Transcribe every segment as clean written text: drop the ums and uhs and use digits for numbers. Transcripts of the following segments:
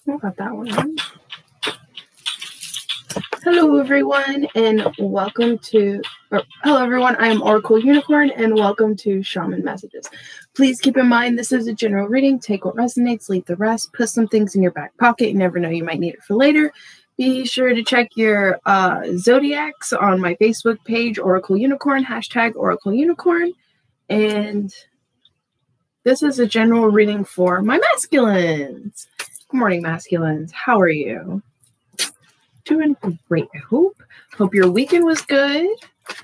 I got that one. Hello, everyone, and welcome to, hello, everyone. I am Oracle Unicorn, and welcome to Shaman Messages. Please keep in mind, this is a general reading. Take what resonates, leave the rest. Put some things in your back pocket. You never know, you might need it for later. Be sure to check your zodiacs on my Facebook page, Oracle Unicorn, # Oracle Unicorn. And this is a general reading for my masculines. Good morning, masculines. How are you? Doing great, I hope. Hope your weekend was good.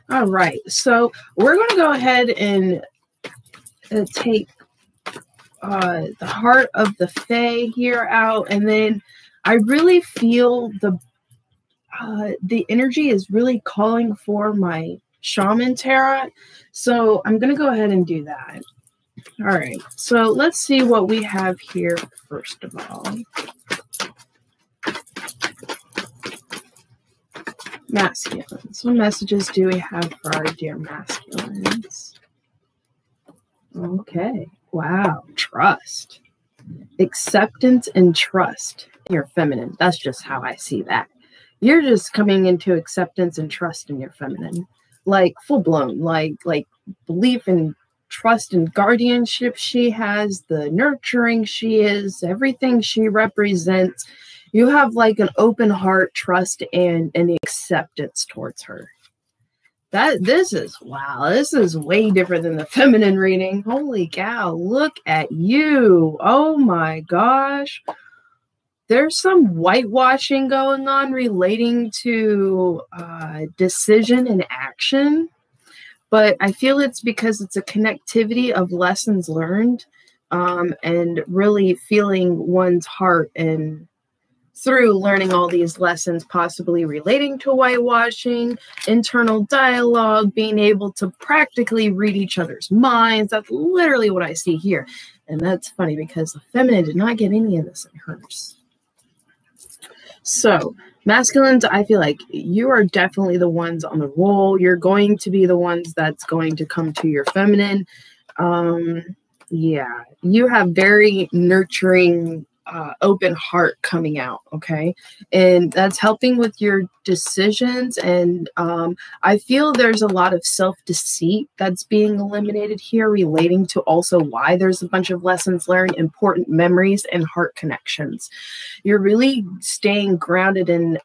All right, so we're going to go ahead and take the heart of the Fae here out, and then I really feel the energy is really calling for my Shaman tarot, so I'm going to go ahead and do that. All right, so let's see what we have here first of all. Masculines. What messages do we have for our dear masculines? Okay. Wow. Trust. Acceptance and trust. You're feminine. That's just how I see that. You're just coming into acceptance and trust in your feminine. Like full blown. Like belief and trust and guardianship she has, the nurturing she is, everything she represents. You have like an open heart, trust, and an acceptance towards her. This is way different than the feminine reading. Holy cow, look at you. Oh my gosh. There's some whitewashing going on relating to decision and action. But I feel it's because it's a connectivity of lessons learned and really feeling one's heart and through learning all these lessons, possibly relating to whitewashing, internal dialogue, being able to practically read each other's minds. That's literally what I see here. And that's funny because the feminine did not get any of this in hers. So, masculines, I feel like you are definitely the ones on the roll. You're going to be the ones that's going to come to your feminine. Yeah, you have very nurturing, open heart coming out, okay? And that's helping with your decisions. And I feel there's a lot of self-deceit that's being eliminated here, relating to also why there's a bunch of lessons learned, important memories, and heart connections. You're really staying grounded and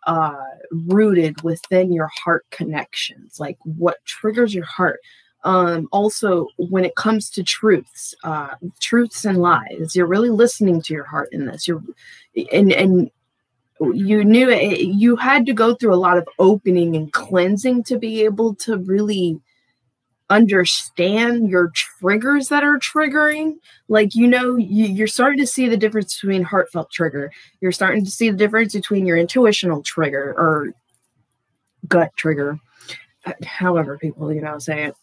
rooted within your heart connections, like what triggers your heart. Also, when it comes to truths and lies, you're really listening to your heart in this. And you knew you had to go through a lot of opening and cleansing to be able to really understand your triggers that are triggering. Like, you're starting to see the difference between heartfelt trigger. You're starting to see the difference between your intuitional trigger or gut trigger, however people, say it.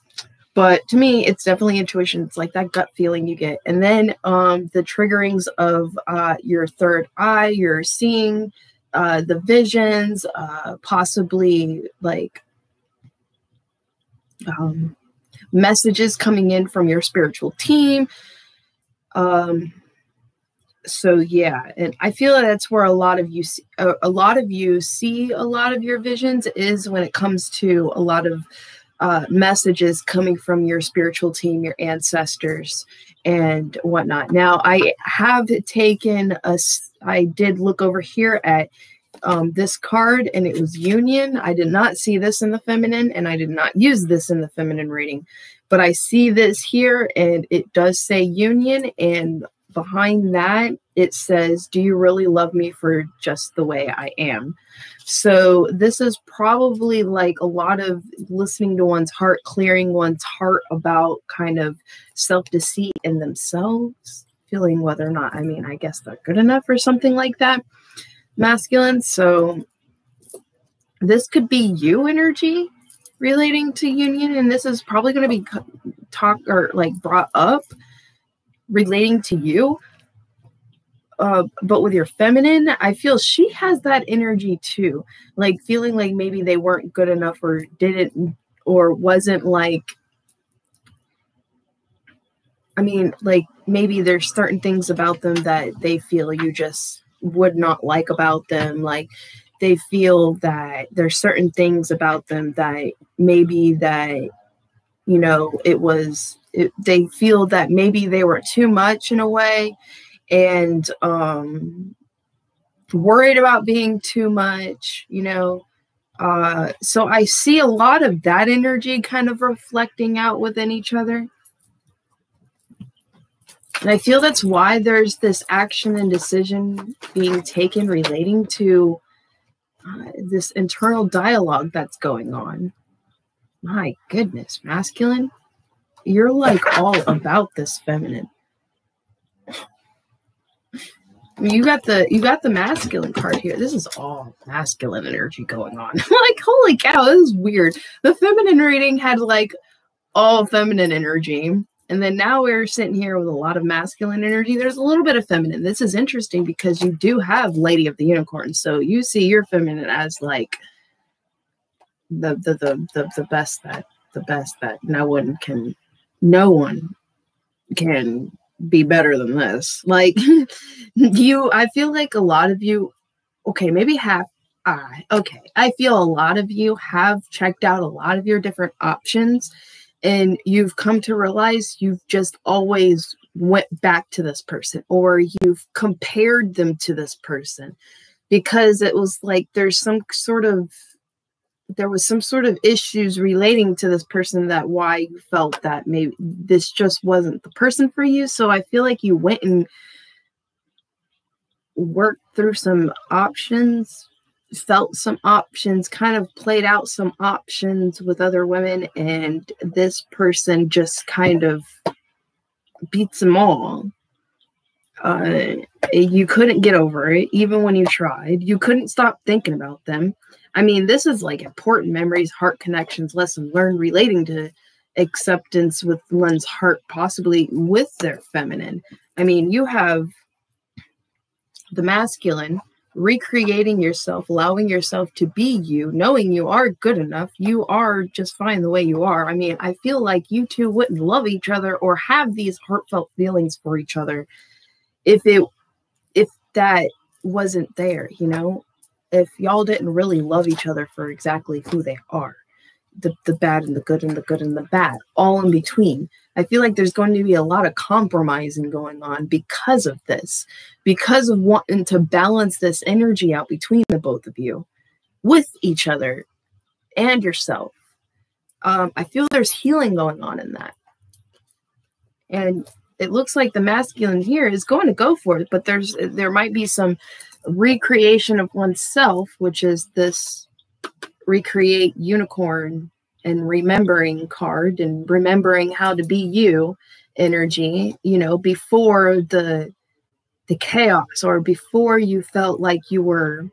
But to me, it's definitely intuition. It's like that gut feeling you get. And then the triggerings of your third eye, you're seeing the visions, possibly like messages coming in from your spiritual team. So yeah, and I feel that's where a lot of you see a lot of your visions is when it comes to a lot of messages coming from your spiritual team, your ancestors, and whatnot. Now, I did look over here at this card, and it was union. I did not see this in the feminine, and I did not use this in the feminine reading, but I see this here, and it does say union, and behind that, it says, "Do you really love me for just the way I am?" So this is probably like a lot of listening to one's heart, clearing one's heart about kind of self-deceit in themselves, feeling whether or not, I guess they're good enough or something like that, masculine. So this could be you energy relating to union, and this is probably going to be brought up relating to you. But with your feminine, I feel she has that energy too, like feeling like maybe they weren't good enough or didn't or wasn't like, like maybe there's certain things about them that they feel you just would not like about them. Like they feel that there's certain things about them that maybe that, you know, they feel that maybe they were too much in a way, and worried about being too much, you know. So I see a lot of that energy kind of reflecting out within each other. And I feel that's why there's this action and decision being taken relating to this internal dialogue that's going on. My goodness, masculine, you're like all about this feminine. I mean, you got the masculine card here. This is all masculine energy going on. Like, holy cow, this is weird. The feminine reading had like all feminine energy, and then now we're sitting here with a lot of masculine energy. There's a little bit of feminine. This is interesting because you do have Lady of the Unicorn, so you see your feminine as like the best that no one can be better than this. Like I feel like a lot of you, okay, maybe half. I feel a lot of you have checked out a lot of your different options, and you've come to realize you've just always went back to this person, or you've compared them to this person, because it was like there was some sort of issues relating to this person, that why you felt that maybe this just wasn't the person for you. So I feel like you went and worked through some options, felt some options, kind of played out some options with other women, and this person just kind of beats them all. You couldn't get over it, even when you tried. You couldn't stop thinking about them. I mean, this is like important memories, heart connections, lesson learned relating to acceptance with one's heart, possibly with their feminine. I mean, you have the masculine, recreating yourself, allowing yourself to be you, knowing you are good enough. You are just fine the way you are. I mean, I feel like you two wouldn't love each other or have these heartfelt feelings for each other if that wasn't there, you know, if y'all didn't really love each other for exactly who they are, the bad and the good and the good and the bad, all in between. I feel like there's going to be a lot of compromising going on because of this, because of wanting to balance this energy out between the both of you with each other and yourself. I feel there's healing going on in that. And it looks like the masculine here is going to go for it, but there might be some recreation of oneself, which is this recreate unicorn and remembering card, and remembering how to be you energy, you know, before the chaos, or before you felt like you were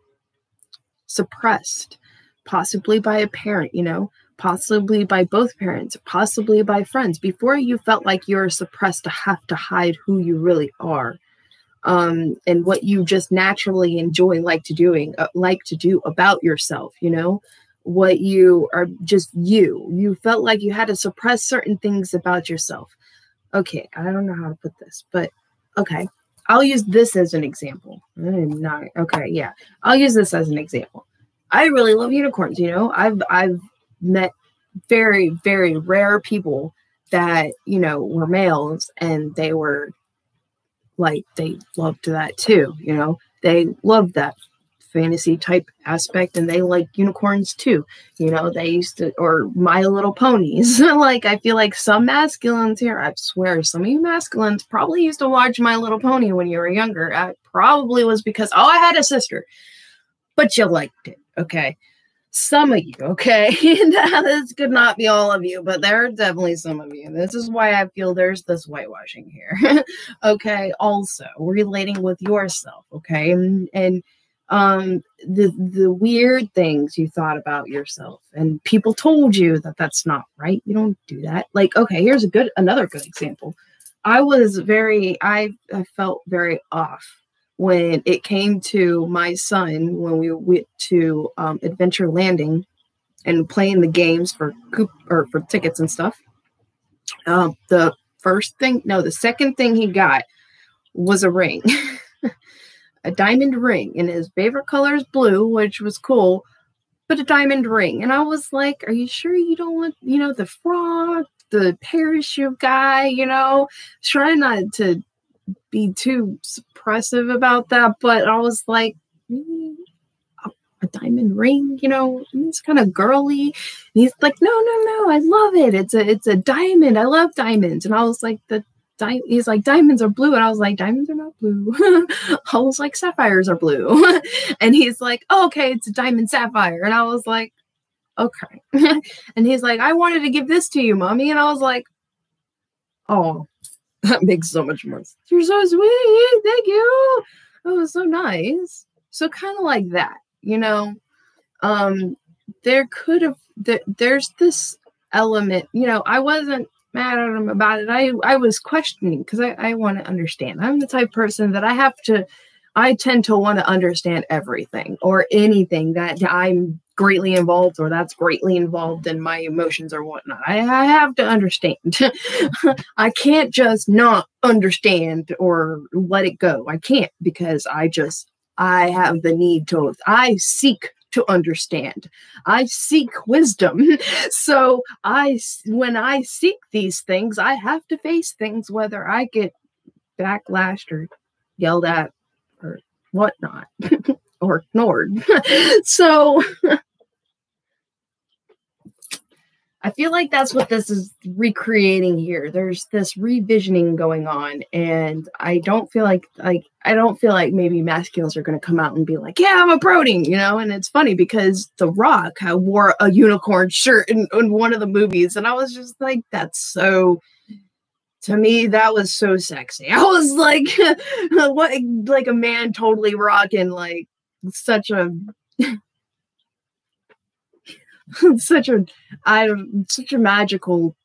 suppressed, possibly by a parent, you know, possibly by both parents, possibly by friends, before you felt like you were suppressed to have to hide who you really are, and what you just naturally enjoy, like to do about yourself, you know, what you are, just you felt like you had to suppress certain things about yourself. Okay, I don't know how to put this, but okay, I'll use this as an example. I'll use this as an example. I really love unicorns, you know. I've met very, very rare people that, you know, were males, and they were like, they loved that too, you know. They loved that fantasy type aspect, and they like unicorns too, you know. They used to, or My Little Ponies. Like, I feel like some masculines here, I swear some of you masculines probably used to watch My Little Pony when you were younger. It probably was because, I had a sister, but you liked it, okay? Some of you, okay? This could not be all of you, but there are definitely some of you. This is why I feel there's this whitewashing here. Okay, also relating with yourself, okay? And the weird things you thought about yourself, and people told you that that's not right. You don't do that. Like, okay, here's another good example. I felt very off when it came to my son, when we went to Adventure Landing and playing the games for tickets and stuff. The second thing he got was a ring. a diamond ring, and his favorite color is blue, which was cool, but a diamond ring. And I was like, are you sure you don't want, the frog, the parachute guy, trying not to be too suppressive about that, but I was like, a diamond ring, it's kind of girly. And he's like, no, I love it. It's a diamond. I love diamonds. And I was like, he's like, diamonds are blue. And I was like, diamonds are not blue. I was like, sapphires are blue. And he's like, oh, okay, it's a diamond sapphire. And I was like, okay. And he's like, I wanted to give this to you, mommy. And I was like, oh, that makes so much more sense. You're so sweet. Thank you. Oh, it was so nice. So kind of like that, there's this element, I wasn't mad at him about it. I was questioning because I want to understand. I'm the type of person that I tend to want to understand everything or anything that I'm greatly involved or that's greatly involved in my emotions or whatnot. I have to understand. I can't just not understand or let it go. I can't, because I have the need to, I seek to understand. I seek wisdom. So when I seek these things, I have to face things, whether I get backlashed or yelled at or whatnot or ignored. So I feel like that's what this is recreating here. There's this revisioning going on, and I don't feel like maybe masculines are going to come out and be like, yeah, I'm a brony, and it's funny because The Rock wore a unicorn shirt in one of the movies, and I was just like, to me, that was so sexy. I was like, what, like a man totally rocking like such a such a magical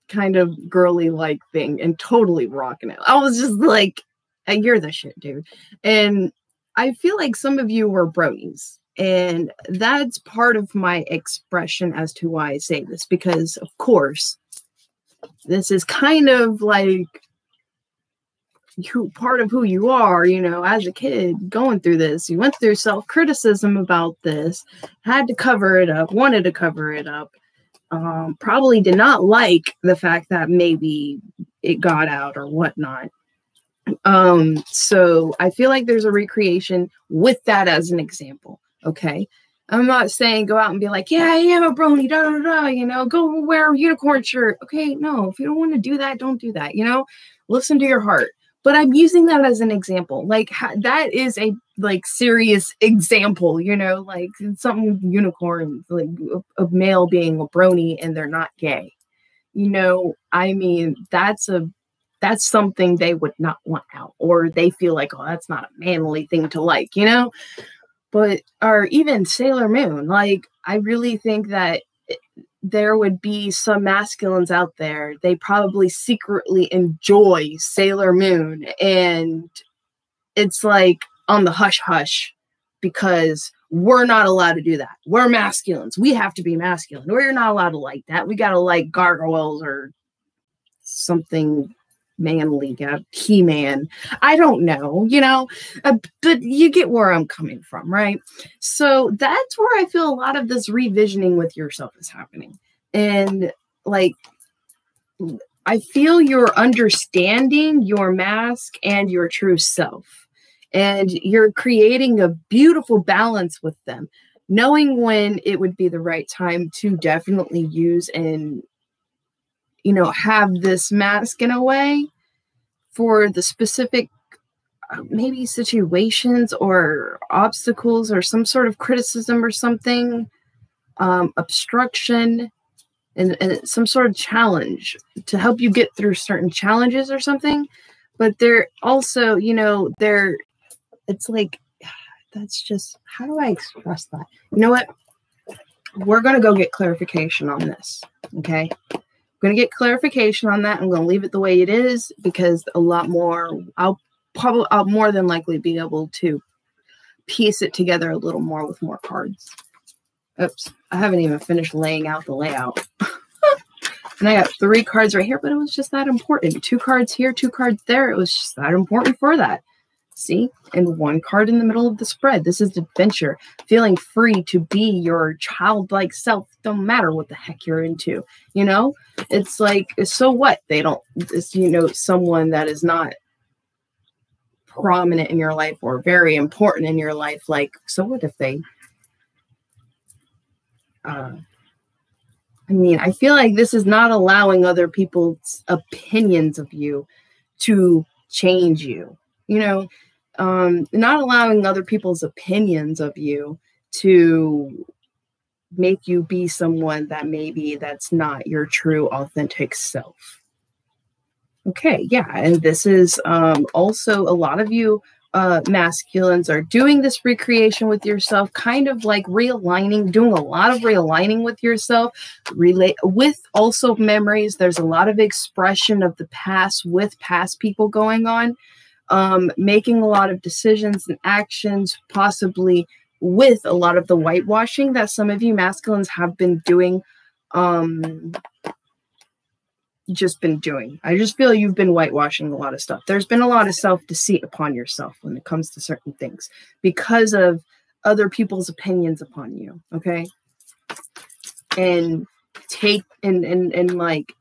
kind of girly like thing and totally rocking it. I was just like, you're the shit, dude. And I feel like some of you were bronies, and that's part of my expression as to why I say this, because of course this is kind of like part of who you are, as a kid going through this. You went through self-criticism about this, had to cover it up, wanted to cover it up, probably did not like the fact that maybe it got out or whatnot. So I feel like there's a recreation with that as an example. Okay. I'm not saying go out and be like, yeah, I am a brony, go wear a unicorn shirt. Okay. No, if you don't want to do that, don't do that. Listen to your heart. But I'm using that as an example. Like that is a serious example, like something unicorn, like a male being a brony and they're not gay. I mean, that's something they would not want out, or they feel like, oh, that's not a manly thing to like, But, or even Sailor Moon, like, I really think that there would be some masculines out there, they probably secretly enjoy Sailor Moon, and it's like on the hush hush because we're not allowed to do that. We're masculines. We have to be masculine. We're not allowed to like that. We got to like gargoyles or something manly, He-Man. I don't know, but you get where I'm coming from, right? So that's where I feel a lot of this revisioning with yourself is happening. And like, I feel you're understanding your mask and your true self, and you're creating a beautiful balance with them, knowing when it would be the right time to definitely use and have this mask in a way for the specific maybe situations or obstacles or some sort of criticism or something, obstruction and some sort of challenge to help you get through certain challenges or something. But they're also, it's like, that's just, how do I express that? You know what? We're going to go get clarification on this. Okay. I'm going to get clarification on that. I'm going to leave it the way it is because a lot more, I'll more than likely be able to piece it together a little more with more cards. Oops. I haven't even finished laying out the layout. And I got 3 cards right here, but it was just that important. 2 cards here, 2 cards there. It was just that important for that. See? And one card in the middle of the spread. This is adventure. Feeling free to be your childlike self. Don't matter what the heck you're into. You know? It's like, so what? They don't, it's, you know, someone that is not prominent in your life or very important in your life. Like, so what if they, I mean, I feel like this is not allowing other people's opinions of you to change you, you know, not allowing other people's opinions of you to make you be someone that maybe that's not your true authentic self. Okay, yeah, and this is also a lot of you masculines are doing this recreation with yourself, kind of like realigning, doing a lot of realigning with yourself, relate with also memories. There's a lot of expression of the past with past people going on, making a lot of decisions and actions, possibly with a lot of the whitewashing that some of you masculines have been doing. Just been doing. I just feel you've been whitewashing a lot of stuff. There's been a lot of self-deceit upon yourself when it comes to certain things because of other people's opinions upon you. Okay. And take and like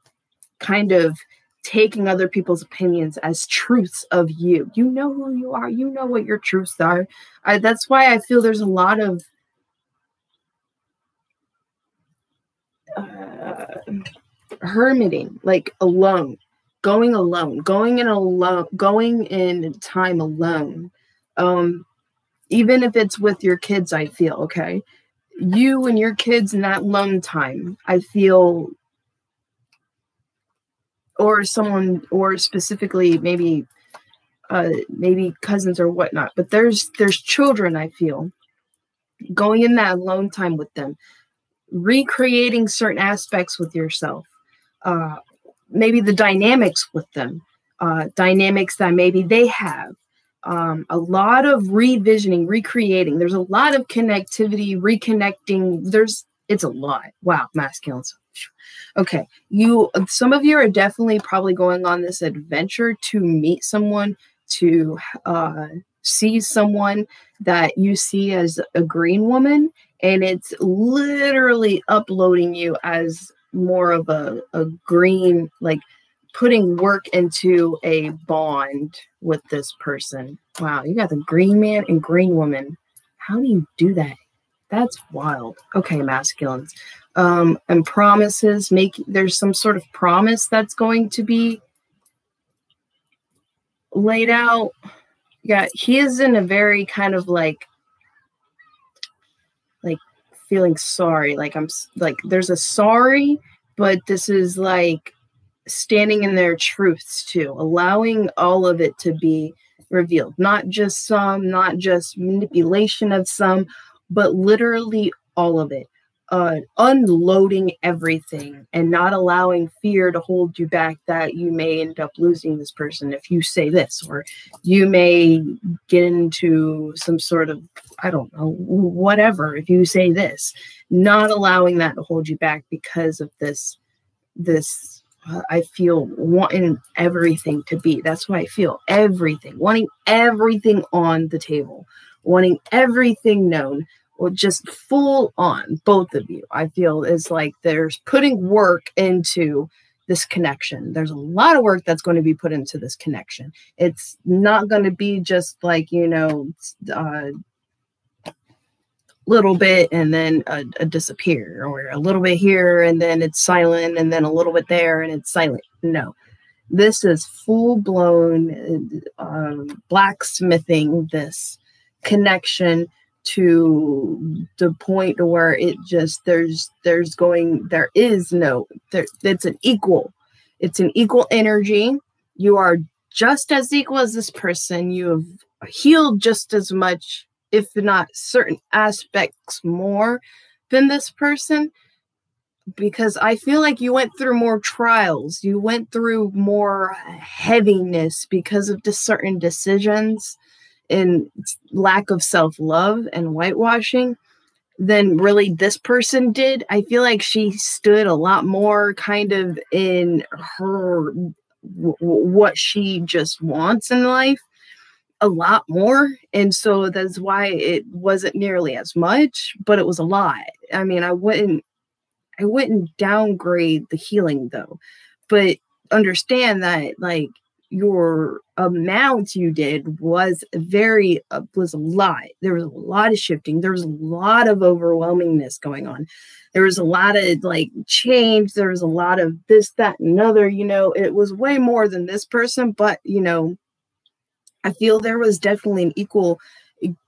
kind of taking other people's opinions as truths of you. You know who you are. You know what your truths are. That's why I feel there's a lot of hermiting, like alone, going in time alone. Even if it's with your kids, I feel, okay, you and your kids in that alone time, I feel, or someone, or specifically maybe cousins or whatnot, but there's children, I feel, going in that alone time with them, recreating certain aspects with yourself. Maybe the dynamics with them, dynamics that maybe they have, a lot of revisioning, recreating. There's a lot of connectivity, reconnecting. It's a lot. Wow, masculines. Okay, some of you are definitely probably going on this adventure to meet someone, to see someone that you see as a green woman, and it's literally uploading you as more of a green, like putting work into a bond with this person. Wow, you got the green man and green woman. How do you do that? That's wild. Okay, masculines. And promises, there's some sort of promise that's going to be laid out. Yeah, he is in a very kind of like feeling sorry, like there's a sorry, but this is like standing in their truths too, allowing all of it to be revealed, not just some, not just manipulation of some, but literally all of it, unloading everything and not allowing fear to hold you back that you may end up losing this person if you say this, or you may get into some sort of, I don't know, whatever, if you say this, not allowing that to hold you back because of this I feel wanting everything to be. That's why I feel everything, wanting everything on the table, wanting everything known, or just full on, both of you. I feel is like there's putting work into this connection. There's a lot of work that's going to be put into this connection. It's not going to be just like, you know, little bit and then a disappear, or a little bit here and then it's silent, and then a little bit there and it's silent. No, this is full-blown blacksmithing this connection to the point to where it just it's an equal energy. You are just as equal as this person. You have healed just as much, if not certain aspects more than this person, because I feel like you went through more trials, you went through more heaviness because of certain decisions and lack of self-love and whitewashing than really this person did. I feel like she stood a lot more kind of in her what she just wants in life, a lot more. And so that's why it wasn't nearly as much, but it was a lot. I mean, I wouldn't downgrade the healing though, but understand that like your amount you did was was a lot. There was a lot of shifting. There was a lot of overwhelmingness going on. There was a lot of like change. There was a lot of this, that, and another, you know, it was way more than this person, but you know, I feel there was definitely an equal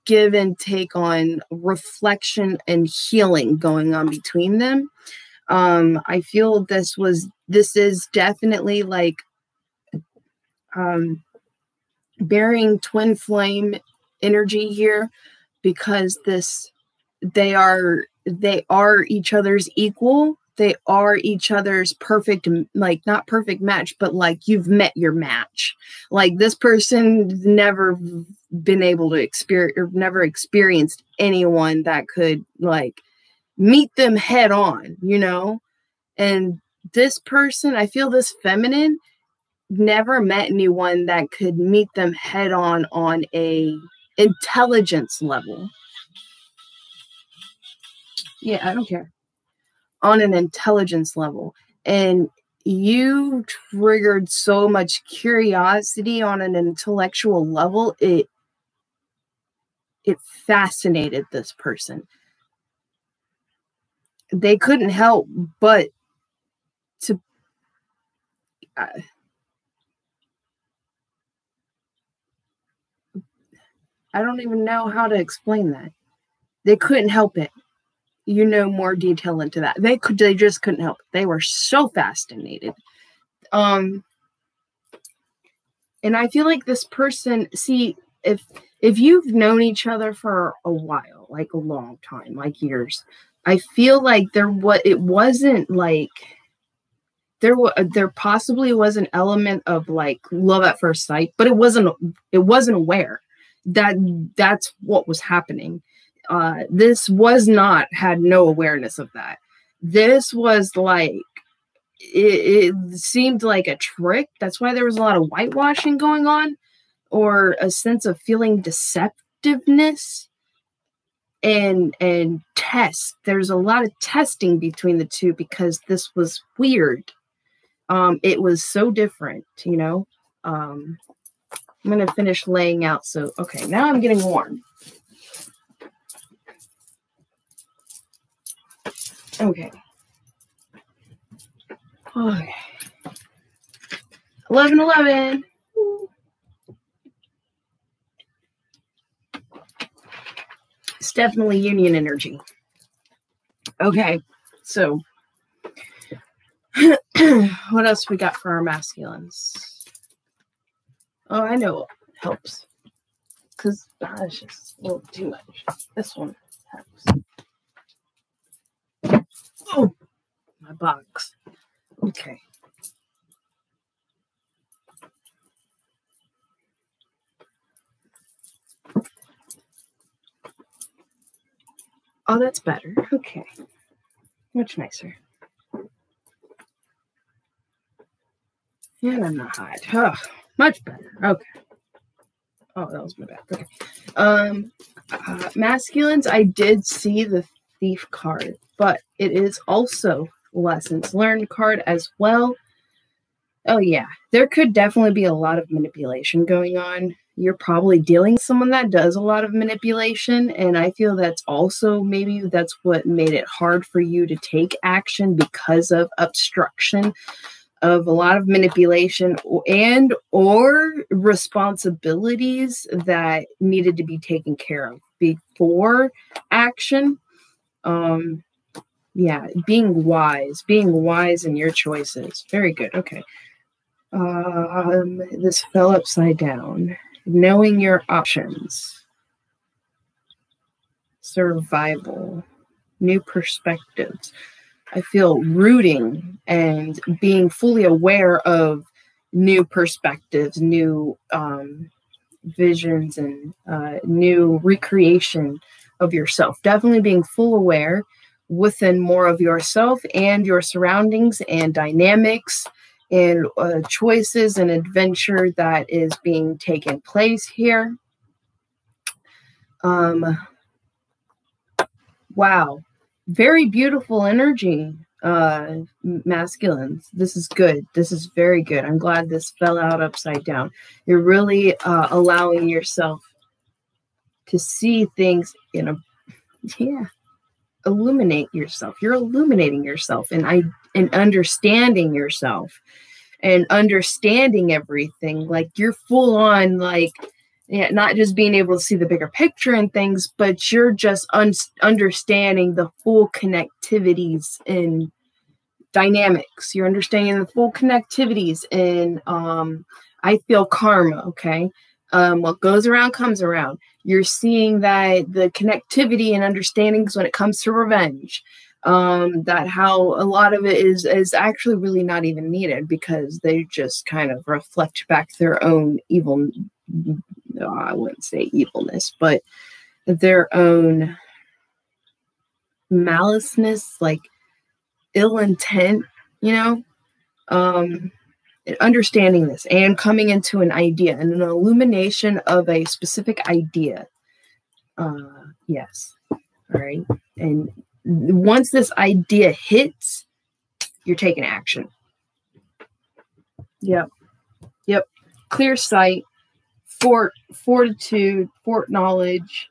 give and take on reflection and healing going on between them. I feel this is definitely like bearing twin flame energy here, because they are each other's equal. They are each other's perfect, like not perfect match, but like you've met your match. Like this person never been able to experience or never experienced anyone that could like meet them head on, you know? And this person, I feel this feminine never met anyone that could meet them head on a intelligence level. Yeah, I don't care. On an intelligence level. And you triggered so much curiosity on an intellectual level. It fascinated this person. They couldn't help but to I don't even know how to explain that. They couldn't help it. You know more detail into that. They just couldn't help it. They were so fascinated. And I feel like this person, see, if you've known each other for a while, like a long time, like years, I feel like there possibly was an element of like love at first sight, but it wasn't aware that that's what was happening. This had no awareness of that. This was like, it seemed like a trick. That's why there was a lot of whitewashing going on, or a sense of feeling deceptiveness and test. There's a lot of testing between the two because this was weird. It was so different, you know. I'm going to finish laying out. So, okay, now I'm getting warm. Okay. 11. It's definitely union energy. Okay, so what else we got for our masculines? Oh, I know it helps. Because it's just a little too much. This one helps. Oh, my box. Okay. Oh, that's better. Okay. Much nicer. And I'm not hot. Oh, much better. Okay. Oh, that was my bad. Okay. Masculines, I did see the Thief card, but it is also lessons learned card as well. Oh, yeah. There could definitely be a lot of manipulation going on. You're probably dealing with someone that does a lot of manipulation, and I feel that's also maybe that's what made it hard for you to take action, because of obstruction of a lot of manipulation and or responsibilities that needed to be taken care of before action. Yeah, being wise in your choices. Very good. Okay. This fell upside down. Knowing your options. Survival. New perspectives. I feel rooting and being fully aware of new perspectives, new visions, and new recreation of yourself. Definitely being full aware within more of yourself and your surroundings and dynamics and choices and adventure that is being taken place here. Wow. Very beautiful energy, masculines. This is good. This is very good. I'm glad this fell out upside down. You're really allowing yourself to see things in a, illuminate yourself. You're illuminating yourself and understanding yourself and understanding everything. Like you're full on, like, not just being able to see the bigger picture and things, but you're just understanding the full connectivities in dynamics. You're understanding the full connectivities in, I feel karma, okay? What goes around comes around. You're seeing that the connectivity and understandings when it comes to revenge, that how a lot of it is actually really not even needed because they just kind of reflect back their own evil, I wouldn't say evilness, but their own maliceness, like ill intent, understanding this and coming into an idea and an illumination of a specific idea. Yes. All right. And once this idea hits, you're taking action. Yep. Clear sight, fortitude, knowledge,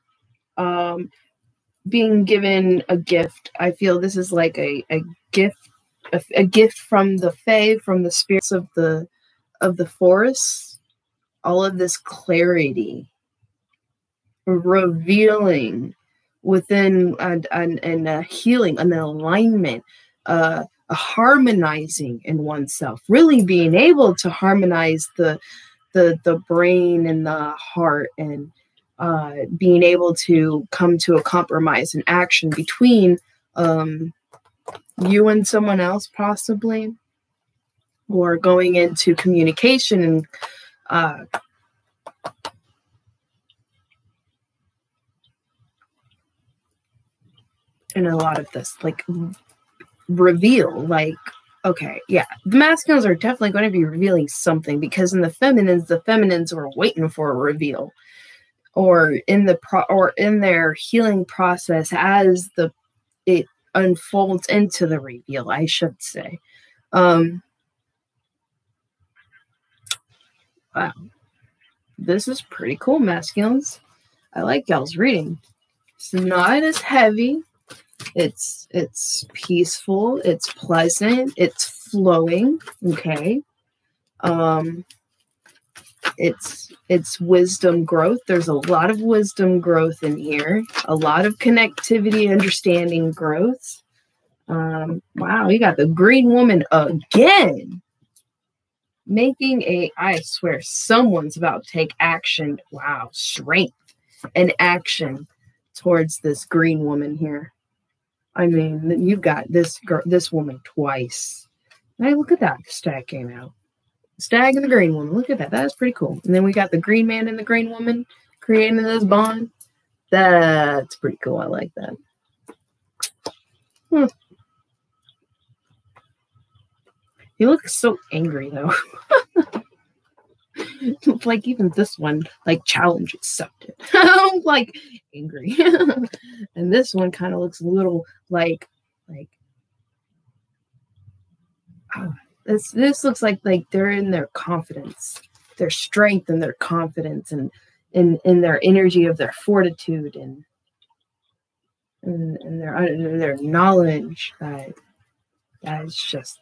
being given a gift. I feel this is like a gift, a gift from the Fae, from the spirits of the forest. All of this clarity, revealing within and a healing, an alignment, a harmonizing in oneself. Really being able to harmonize the brain and the heart, and being able to come to a compromise and action between you and someone else, possibly, or going into communication and a lot of this, like, reveal, like, okay, yeah, the masculines are definitely going to be revealing something, because in the feminines are waiting for a reveal, or in their healing process as it unfolds into the reveal, I should say. Wow, this is pretty cool, masculines. I like y'all's reading. It's not as heavy. It's peaceful. It's pleasant. It's flowing. Okay. It's wisdom growth. There's a lot of wisdom growth in here. A lot of connectivity, understanding growth. Wow, you got the green woman again. I swear someone's about to take action. Wow, strength and action towards this green woman here. I mean, you've got this woman twice. Hey, look at that. The stag came out. The stag and the green woman. Look at that. That's pretty cool. And then we got the green man and the green woman creating this bond. That's pretty cool. I like that. He looks so angry, though. Like, even this one, like, challenge accepted. Like, angry. And this one kind of looks a little like oh, this looks like they're in their confidence, their strength and their confidence, and in their energy of their fortitude and their knowledge that is just,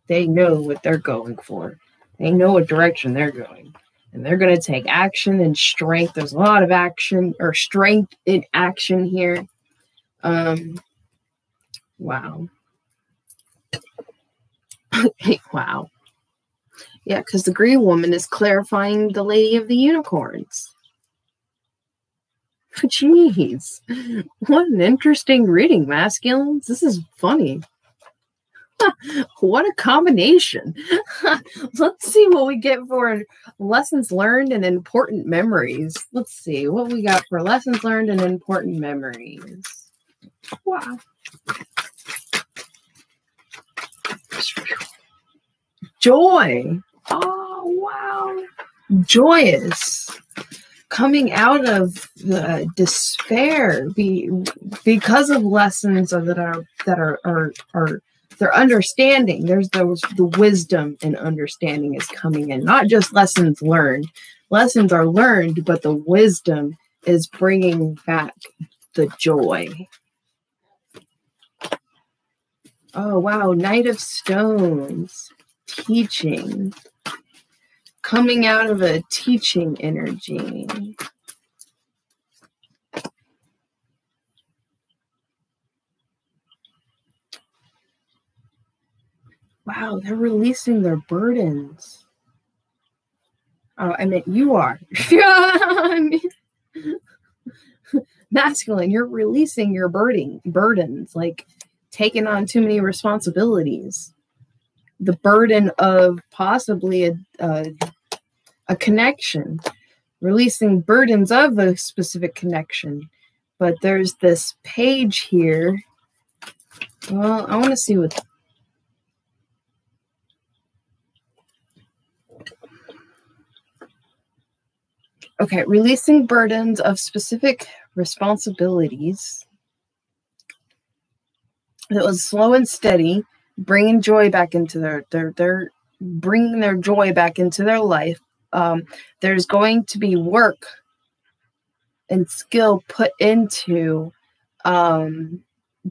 they know what they're going for. They know what direction they're going. And they're going to take action and strength. There's a lot of action, or strength in action here. Wow. Wow. Yeah, because the green woman is clarifying the Lady of the Unicorns. Jeez. What an interesting reading, masculines. This is funny. What a combination. Let's see what we get for lessons learned and important memories. Let's see what we got for lessons learned and important memories. Wow. Joy. Oh, wow. Joyous. coming out of the despair because of lessons that are their understanding. There's the wisdom and understanding is coming in, not just lessons learned. Lessons are learned, but the wisdom is bringing back the joy. Oh, wow. Knight of Stones. Teaching. Coming out of a teaching energy. Wow, they're releasing their burdens. Oh, I mean, you are. Masculine, you're releasing your burdens, like taking on too many responsibilities. The burden of possibly a connection, releasing burdens of a specific connection. But there's this page here. Well, I want to see what... Okay, releasing burdens of specific responsibilities. It was slow and steady, bringing joy back into their bringing their joy back into their life. There's going to be work and skill put into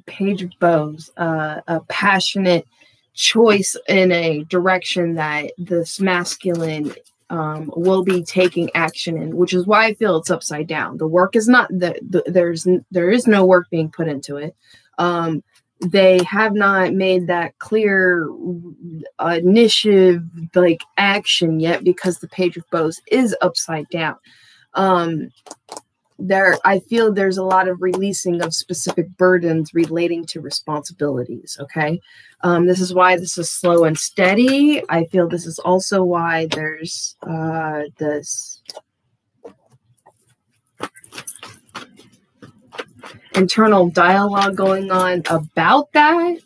Page of Bows, a passionate choice in a direction that this masculine will be taking action in, which is why I feel it's upside down. The work is not there is no work being put into it. They have not made that clear initiative, like action yet, because the Page of Bows is upside down. I feel there's a lot of releasing of specific burdens relating to responsibilities. Okay. This is why this is slow and steady. I feel this is also why there's this internal dialogue going on about that.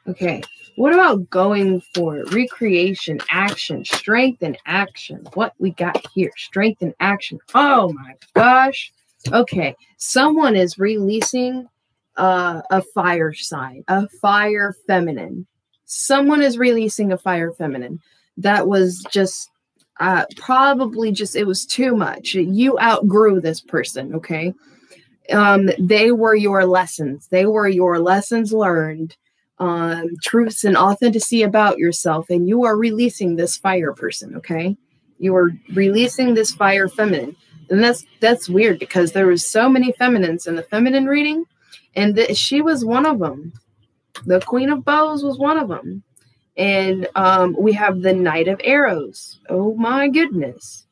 Okay. What about going for it? Recreation, action, strength and action. What we got here? Strength and action. Oh my gosh. Okay. Someone is releasing a fire sign, a fire feminine. Someone is releasing a fire feminine. That was just probably just, it was too much. You outgrew this person. Okay. They were your lessons. They were your lessons learned. Truths and authenticity about yourself, and you are releasing this fire person. Okay, you are releasing this fire feminine, and that's weird because there was so many feminines in the feminine reading, and she was one of them. The Queen of Bows was one of them, and we have the Knight of Arrows. Oh my goodness,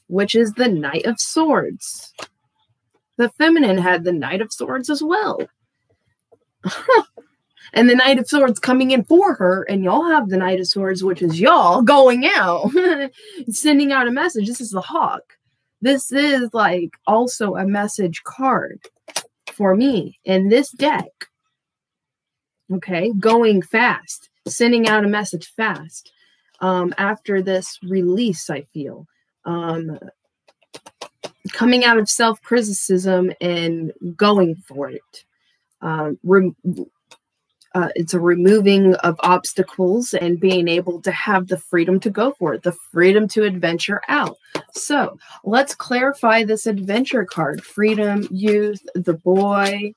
which is the Knight of Swords. The feminine had the Knight of Swords as well. And the Knight of Swords coming in for her, and y'all have the Knight of Swords, which is y'all going out, sending out a message. This is the Hawk. This is like also a message card for me in this deck. Okay, going fast, sending out a message fast. After this release, I feel. Coming out of self-criticism and going for it. It's a removing of obstacles and being able to have the freedom to go for it, the freedom to adventure out. So let's clarify this adventure card. Freedom, youth, the boy.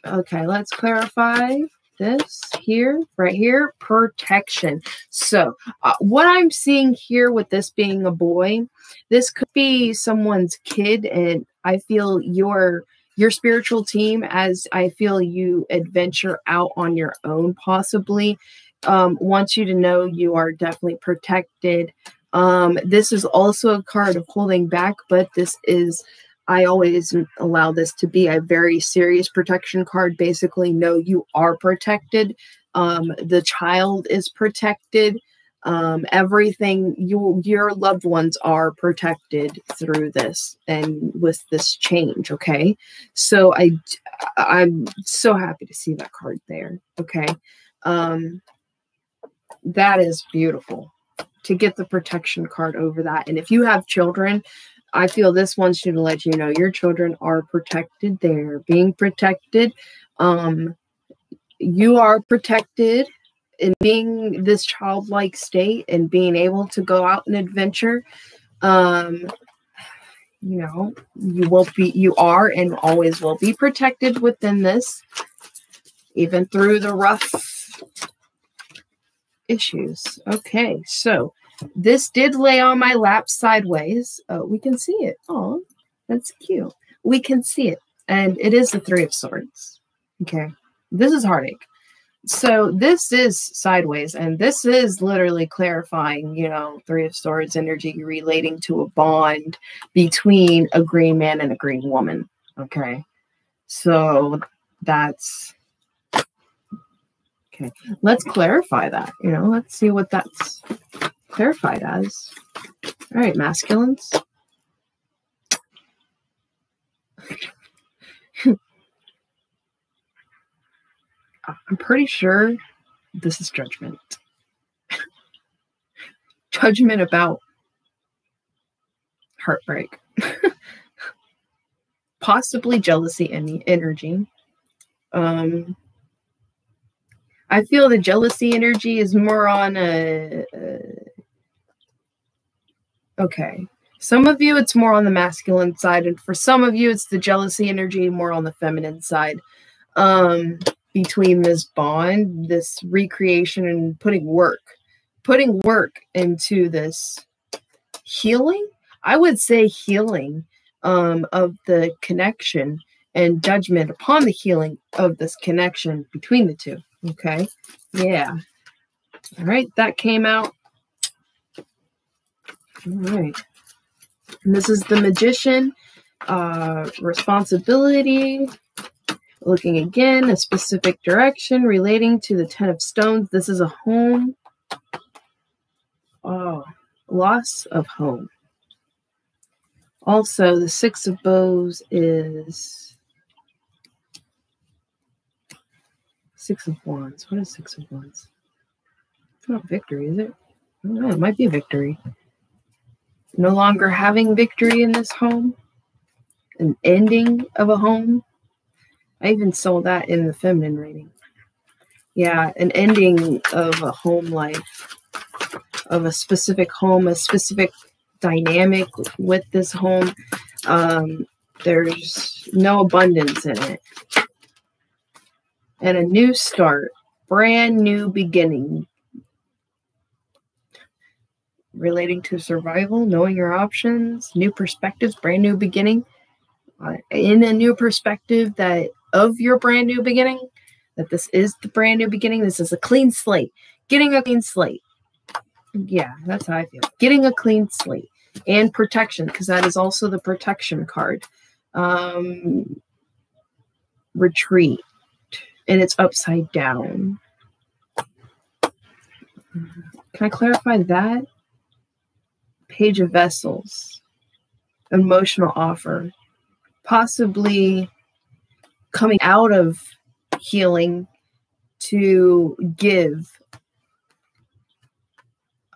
Okay, let's clarify this here, right here, protection. So what I'm seeing here with this being a boy, this could be someone's kid, and I feel your spiritual team, as I feel you adventure out on your own, possibly, wants you to know you are definitely protected. This is also a card of holding back, but this is, I always allow this to be a very serious protection card. Basically, no, you are protected. The child is protected. Everything, your loved ones are protected through this and with this change. Okay, so I'm so happy to see that card there. Okay, that is beautiful to get the protection card over that. And if you have children, I feel this one should let you know your children are protected. They're being protected. You are protected in being this childlike state and being able to go out and adventure. You know, you are and always will be protected within this, even through the rough issues. Okay, so this did lay on my lap sideways. We can see it. Oh, that's cute. We can see it. And it is the Three of Swords. Okay, this is heartache. So this is sideways, and this is literally clarifying, you know, Three of Swords energy relating to a bond between a green man and a green woman. Okay, so that's okay. Let's clarify that. You know, let's see what that's clarified as. All right, masculines. I'm pretty sure this is judgment. Judgment about heartbreak. Possibly jealousy energy. I feel the jealousy energy is more on okay. Some of you, it's more on the masculine side, and for some of you, it's the jealousy energy more on the feminine side. Between this bond, this recreation, and putting work into this healing. I would say healing of the connection and judgment upon the healing of this connection between the two. Okay. Yeah. All right. That came out. All right. And this is the Magician. Responsibility. Looking again, a specific direction relating to the Ten of Stones. This is a home. Oh, loss of home. Also, the Six of Bows is Six of Wands. What is Six of Wands? It's not victory, is it? I don't know. It might be victory. No longer having victory in this home. An ending of a home. I even saw that in the feminine reading. Yeah, an ending of a home life, of a specific home, a specific dynamic with this home. There's no abundance in it. And a new start, brand new beginning. Relating to survival, knowing your options, new perspectives, brand new beginning. In a new perspective that of your brand new beginning, that this is the brand new beginning. This is a clean slate. Getting a clean slate. Yeah, that's how I feel. Getting a clean slate. And protection, because that is also the protection card. Retreat. And it's upside down. Can I clarify that? Page of Vessels. Emotional offer. Possibly coming out of healing to give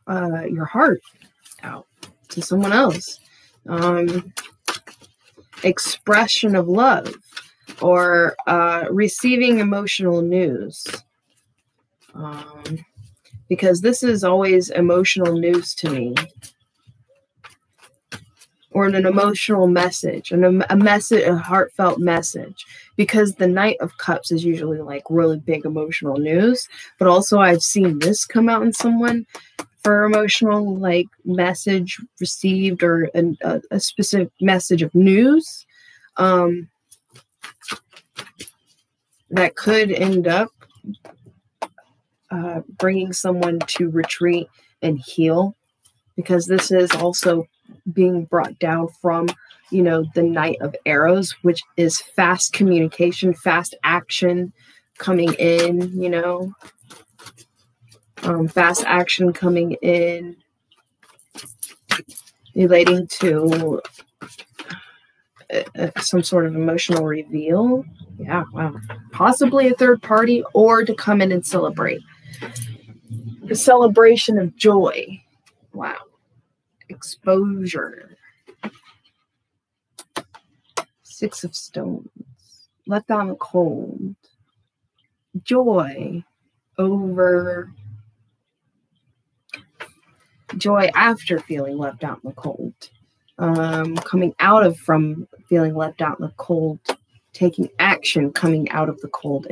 your heart out to someone else. Expression of love or receiving emotional news. Because this is always emotional news to me. Or an emotional message, a heartfelt message, because the Knight of Cups is usually like really big emotional news. But also I've seen this come out in someone for emotional like message received or a specific message of news that could end up bringing someone to retreat and heal, because this is also being brought down from, you know, the Knight of Arrows, which is fast communication, fast action coming in, you know, fast action coming in relating to some sort of emotional reveal. Yeah, wow. Possibly a third party, or to come in and celebrate. The celebration of joy. Wow. Exposure. Six of Stones. Left out in the cold. Joy over joy after feeling left out in the cold. Coming out of from feeling left out in the cold. Taking action coming out of the cold.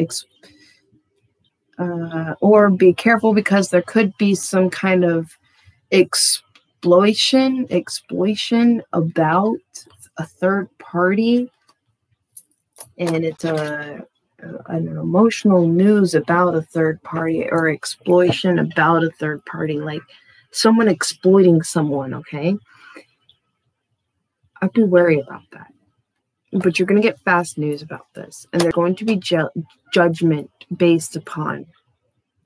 Or be careful because there could be some kind of exploitation about a third party, and it's an emotional news about a third party or exploitation about a third party, like someone exploiting someone. Okay, I'd be wary about that. But you're going to get fast news about this, and there's going to be judgment based upon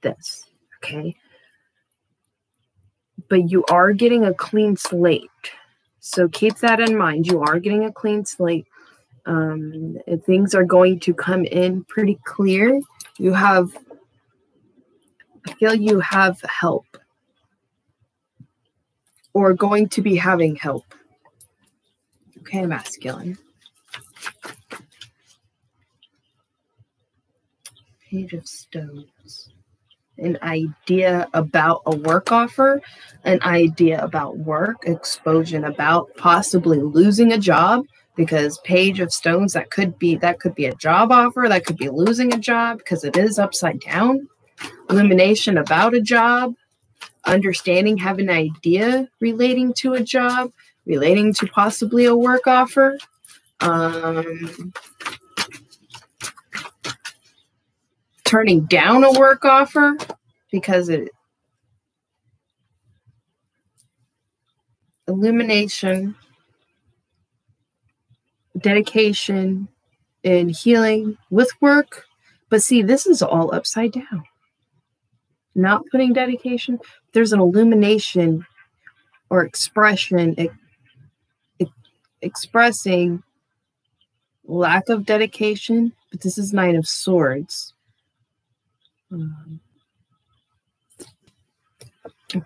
this, okay? But you are getting a clean slate, so keep that in mind. You are getting a clean slate. Things are going to come in pretty clear. I feel you have help, or going to be having help. Okay, masculine. Page of Stones. An idea about a work offer, an idea about work, exposure about possibly losing a job, because Page of Stones, that could be a job offer, that could be losing a job because it is upside down. Illumination about a job, understanding, have an idea relating to a job, relating to possibly a work offer. Turning down a work offer because illumination, dedication, and healing with work. But see, this is all upside down. Not putting dedication. There's an illumination or expression, expressing lack of dedication, but this is Nine of Swords.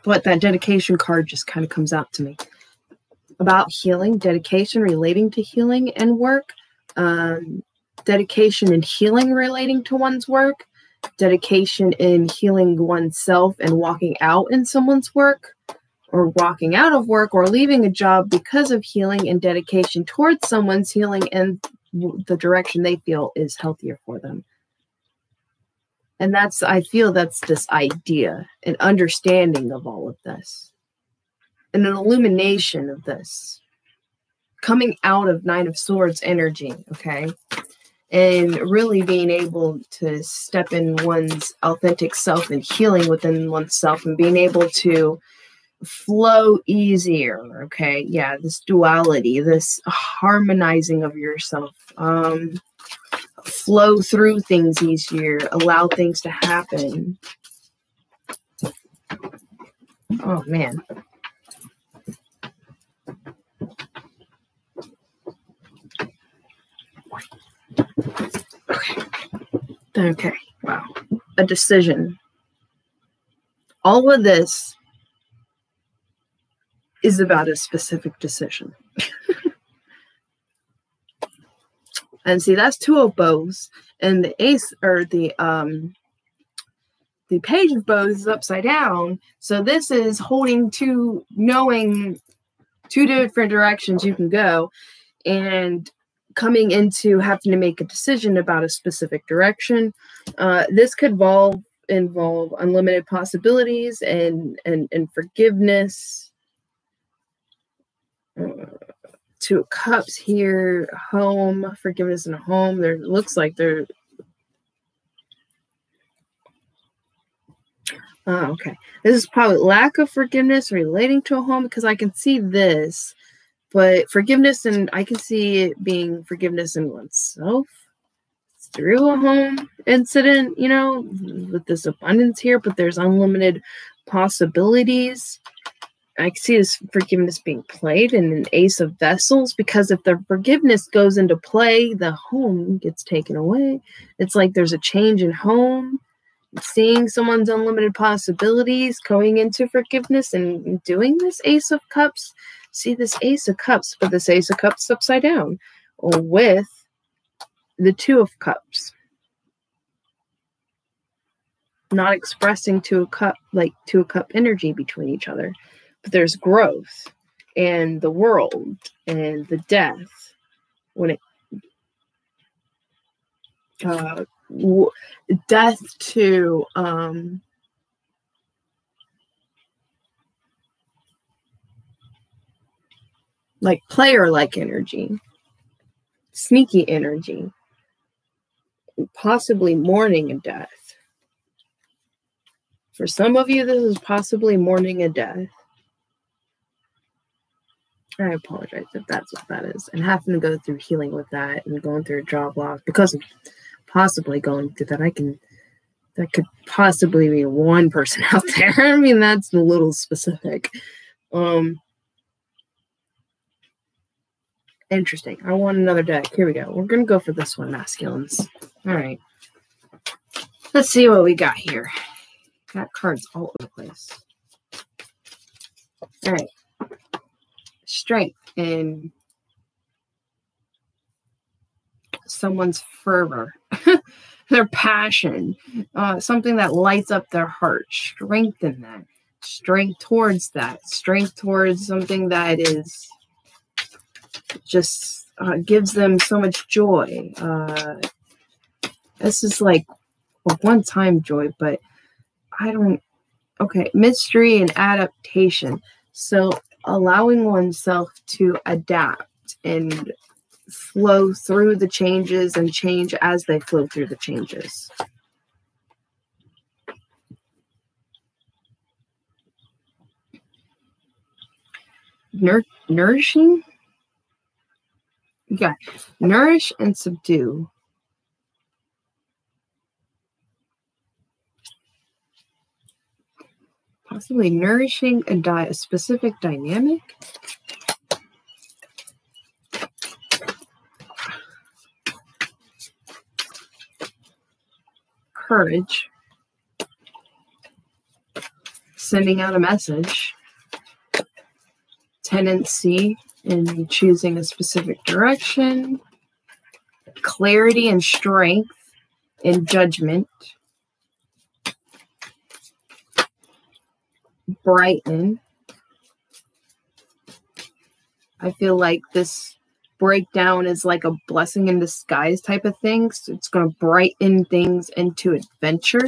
But that dedication card just kind of comes out to me. About healing, dedication relating to healing and work. Dedication and healing relating to one's work. Dedication in healing oneself and walking out in someone's work. Or walking out of work or leaving a job because of healing and dedication towards someone's healing and the direction they feel is healthier for them. And I feel that's this idea, an understanding of all of this, and an illumination of this coming out of Nine of Swords energy, okay? And really being able to step in one's authentic self and healing within oneself and being able to flow easier, okay? Yeah, this duality, this harmonizing of yourself, flow through things easier, allow things to happen. Oh, man. Okay. Wow. A decision. All of this is about a specific decision. And see, that's Two of Bows, and the Ace, or the Page of Bows is upside down. So this is holding two, knowing two different directions you can go, and coming into having to make a decision about a specific direction. This could involve unlimited possibilities and forgiveness. Two of Cups here, home, forgiveness in a home. There looks like there. Oh, okay. This is probably lack of forgiveness relating to a home, because I can see this, but forgiveness, and I can see it being forgiveness in oneself through a home incident, you know, with this abundance here, but there's unlimited possibilities. I see this forgiveness being played in an Ace of Vessels, because if the forgiveness goes into play, the home gets taken away. It's like there's a change in home. Seeing someone's unlimited possibilities, going into forgiveness and doing this Ace of Cups. See this Ace of Cups, but this Ace of Cups upside down. with the Two of Cups. Not expressing Two of Cup, like Two of Cup energy between each other. But there's growth and the world and the death. When it death to like player-like energy, sneaky energy, possibly mourning a death. For some of you, this is possibly mourning a death. I apologize if that's what that is. And having to go through healing with that and going through a job loss because of possibly going through that. That could possibly be one person out there. I mean, that's a little specific. Interesting. I want another deck. Here we go. We're going to go for this one, masculines. All right. Let's see what we got here. Got cards all over the place. All right. Strength in someone's fervor, their passion, something that lights up their heart. Strengthen that. Strength towards that. Strength towards something that is just gives them so much joy. This is like a one-time joy, but okay, mystery and adaptation. So allowing oneself to adapt and flow through the changes and change as they flow through the changes. Nourishing? Yeah, nourish and subdue. Possibly nourishing a specific dynamic. Courage. Sending out a message. Tendency in choosing a specific direction. Clarity and strength in judgment. Brighten. I feel like this breakdown is like a blessing in disguise type of thing. So it's going to brighten things into adventure,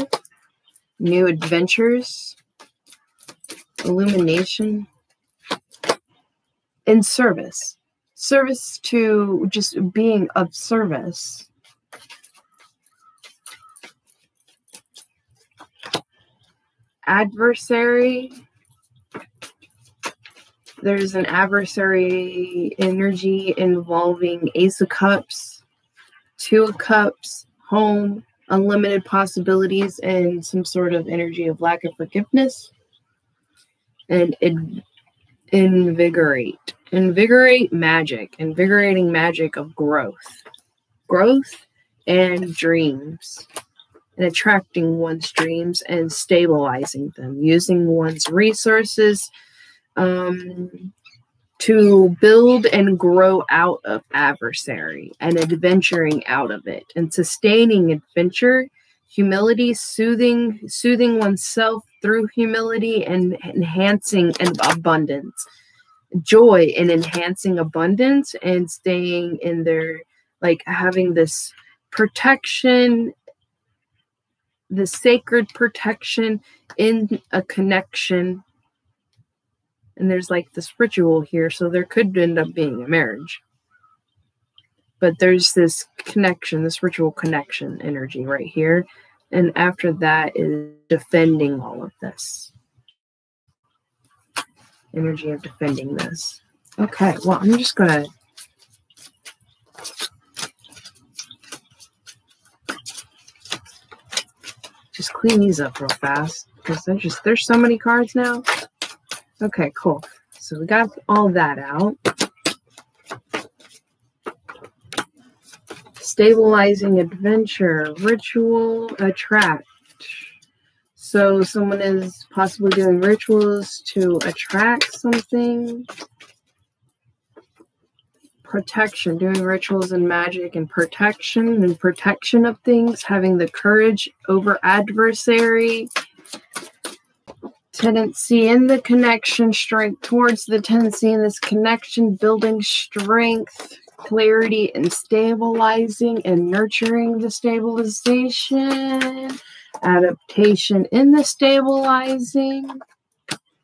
new adventures, illumination, and service. Service to just being of service. Adversary. There's an adversary energy involving Ace of Cups, Two of Cups, home, unlimited possibilities, and some sort of energy of lack of forgiveness. And invigorate. Invigorate magic. Invigorating magic of growth. Growth and dreams. And attracting one's dreams and stabilizing them. Using one's resources to build and grow out of adversary and adventuring out of it. And sustaining adventure, humility, soothing oneself through humility, and enhancing and abundance. Joy in enhancing abundance and staying in their, like having this protection, the sacred protection in a connection. And there's like this ritual here, so there could end up being a marriage. But there's this connection, this ritual connection energy right here. And after that is defending all of this. Energy of defending this. Okay, well, I'm just going to just clean these up real fast because there's so many cards now. Okay, cool. So we got all that out. Stabilizing adventure, ritual, attract. So someone is possibly doing rituals to attract something. protection, doing rituals and magic and protection of things, having the courage over adversary, tendency in the connection, strength towards the tendency in this connection, building strength, clarity and stabilizing and nurturing the stabilization, adaptation in the stabilizing,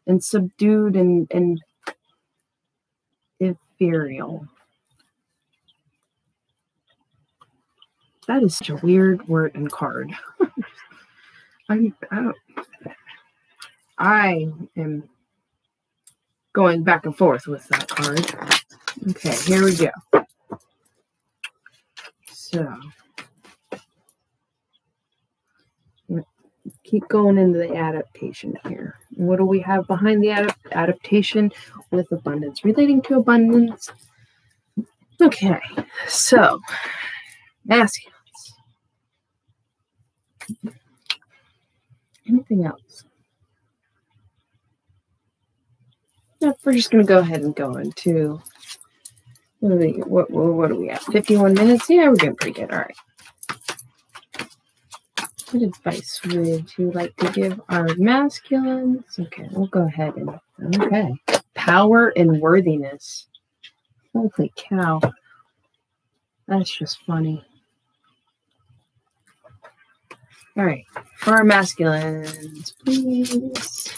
and subdued and ethereal. That is such a weird word and card. I am going back and forth with that card. Okay, here we go. So, keep going into the adaptation here. What do we have behind the adaptation? With abundance, relating to abundance. Okay, so masculines. Anything else? No, we're just going to go ahead and go into what are we at? 51 minutes? Yeah, we're doing pretty good. All right. What advice would you like to give our masculines? Okay, we'll go ahead and okay. Power and worthiness. Holy cow. That's just funny. All right, for our masculines, please.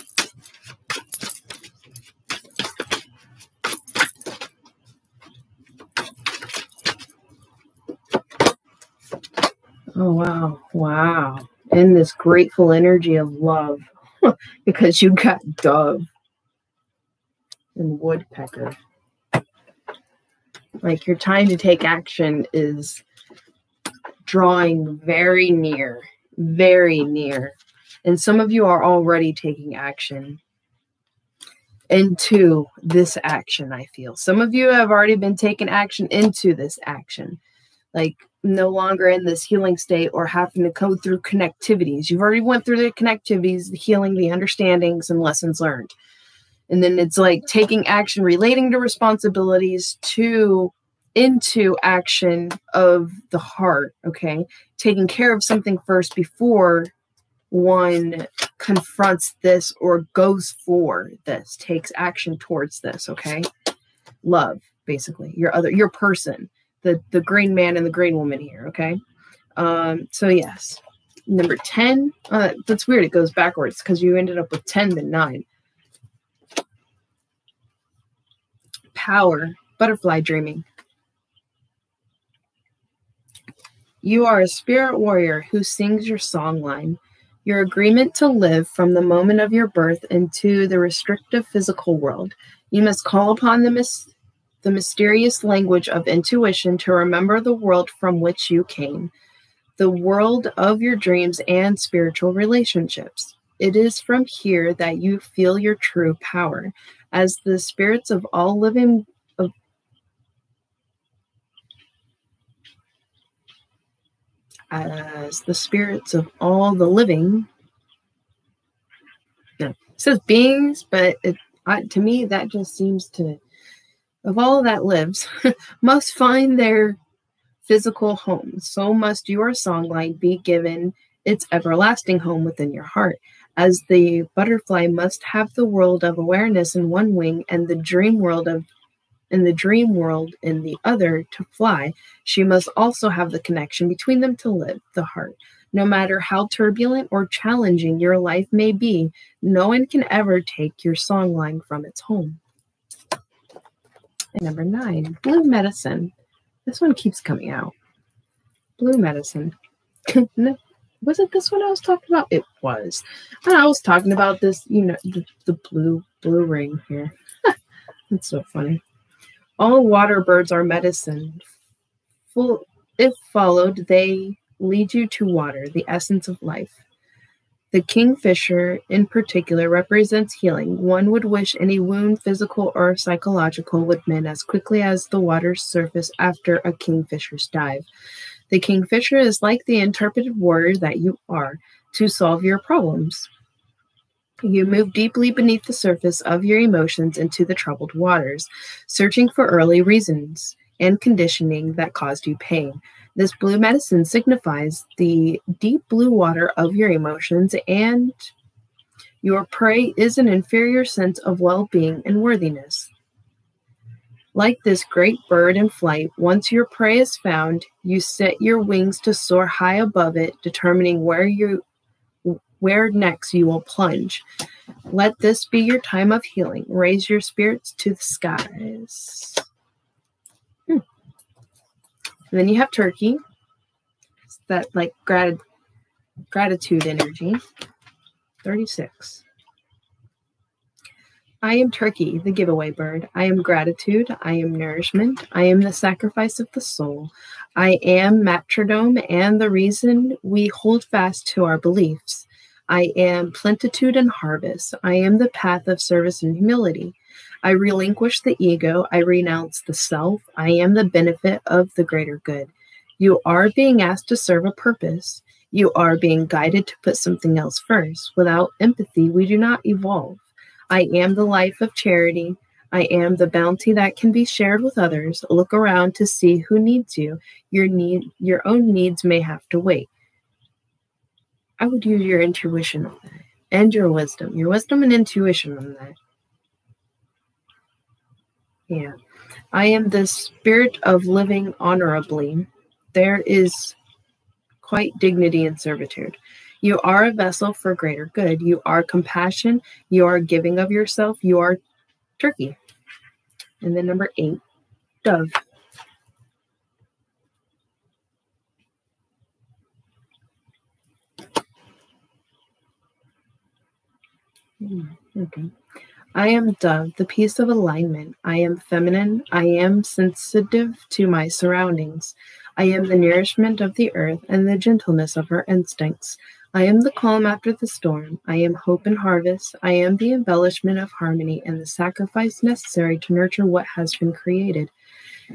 Oh, wow. Wow. And this grateful energy of love because you got dove and woodpecker. Like your time to take action is drawing very near. Very near. And some of you are already taking action into this action, I feel. Some of you have already been taking action into this action. Like no longer in this healing state or having to go through connectivities. You've already went through the connectivities, the healing, the understandings, and lessons learned. And then it's like taking action relating to responsibilities into action of the heart, okay? Taking care of something first before one confronts this or goes for this, takes action towards this, okay? Love, basically, your person, the green man and the green woman here, okay? So yes, number 10, that's weird, it goes backwards because you ended up with 10 then 9. Power, butterfly dreaming. You are a spirit warrior who sings your song line. Your agreement to live from the moment of your birth into the restrictive physical world. You must call upon the mysterious language of intuition to remember the world from which you came, the world of your dreams and spiritual relationships. It is from here that you feel your true power. As the spirits of all living as the spirits of all the living, no, it says beings, but to me that just seems to, of all that lives, must find their physical home. So must your songline be given its everlasting home within your heart. As the butterfly must have the world of awareness in one wing and the dream world in the other to fly, she must also have the connection between them to live, the heart. No matter how turbulent or challenging your life may be, no one can ever take your songline from its home. And number 9, blue medicine. This one keeps coming out. Blue medicine. No, wasn't this one I was talking about? It was. And I was talking about this, the blue ring here. That's so funny. All water birds are medicine. If followed, they lead you to water, the essence of life. The kingfisher, in particular, represents healing. One would wish any wound, physical or psychological, would mend as quickly as the water's surface after a kingfisher's dive. The kingfisher is like the interpretive warrior that you are to solve your problems. You move deeply beneath the surface of your emotions into the troubled waters, searching for early reasons. and conditioning that caused you pain. This blue medicine signifies the deep blue water of your emotions, and your prey is an inferior sense of well-being and worthiness. Like this great bird in flight, once your prey is found, you set your wings to soar high above it, determining where next you will plunge. Let this be your time of healing. Raise your spirits to the skies. And then you have turkey. It's that like gratitude energy. 36. I am turkey, the giveaway bird. I am gratitude. I am nourishment. I am the sacrifice of the soul. I am matrodome and the reason we hold fast to our beliefs. I am plenitude and harvest. I am the path of service and humility. I relinquish the ego. I renounce the self. I am the benefit of the greater good. You are being asked to serve a purpose. You are being guided to put something else first. Without empathy, we do not evolve. I am the life of charity. I am the bounty that can be shared with others. Look around to see who needs you. Your own needs may have to wait. I would use your intuition on that and your wisdom and intuition on that. Yeah. I am the spirit of living honorably. There is quite dignity in servitude. You are a vessel for greater good. You are compassion. You are giving of yourself. You are turkey. And then number 8, dove. Okay. I am dove, the piece of alignment. I am feminine. I am sensitive to my surroundings. I am the nourishment of the earth and the gentleness of her instincts. I am the calm after the storm. I am hope and harvest. I am the embellishment of harmony and the sacrifice necessary to nurture what has been created.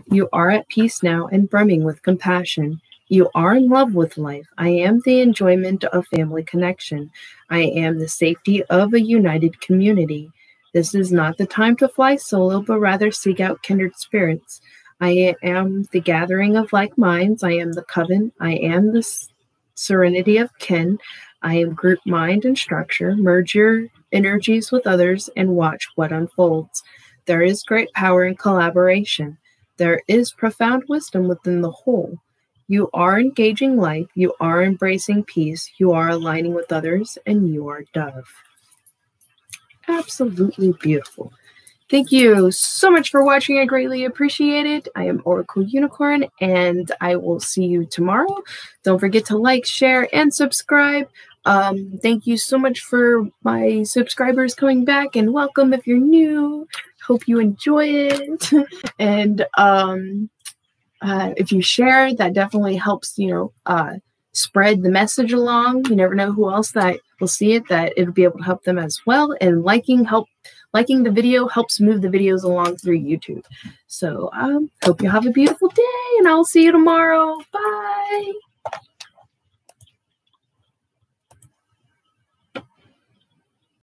You are at peace now and brimming with compassion. You are in love with life. I am the enjoyment of family connection. I am the safety of a united community. This is not the time to fly solo, but rather seek out kindred spirits. I am the gathering of like minds. I am the coven. I am the serenity of kin. I am group mind and structure. Merge your energies with others and watch what unfolds. There is great power in collaboration. There is profound wisdom within the whole. You are engaging life. You are embracing peace. You are aligning with others, and you are dove. Absolutely beautiful. Thank you so much for watching. I greatly appreciate it. I am Oracle Unicorn, and I will see you tomorrow. Don't forget to like, share, and subscribe. Thank you so much for my subscribers coming back, and welcome if you're new. Hope you enjoy it. And if you share, that definitely helps, spread the message along. You never know who else that will see it, that it'll be able to help them as well. And liking the video helps move the videos along through YouTube. So hope you have a beautiful day, and I'll see you tomorrow. Bye.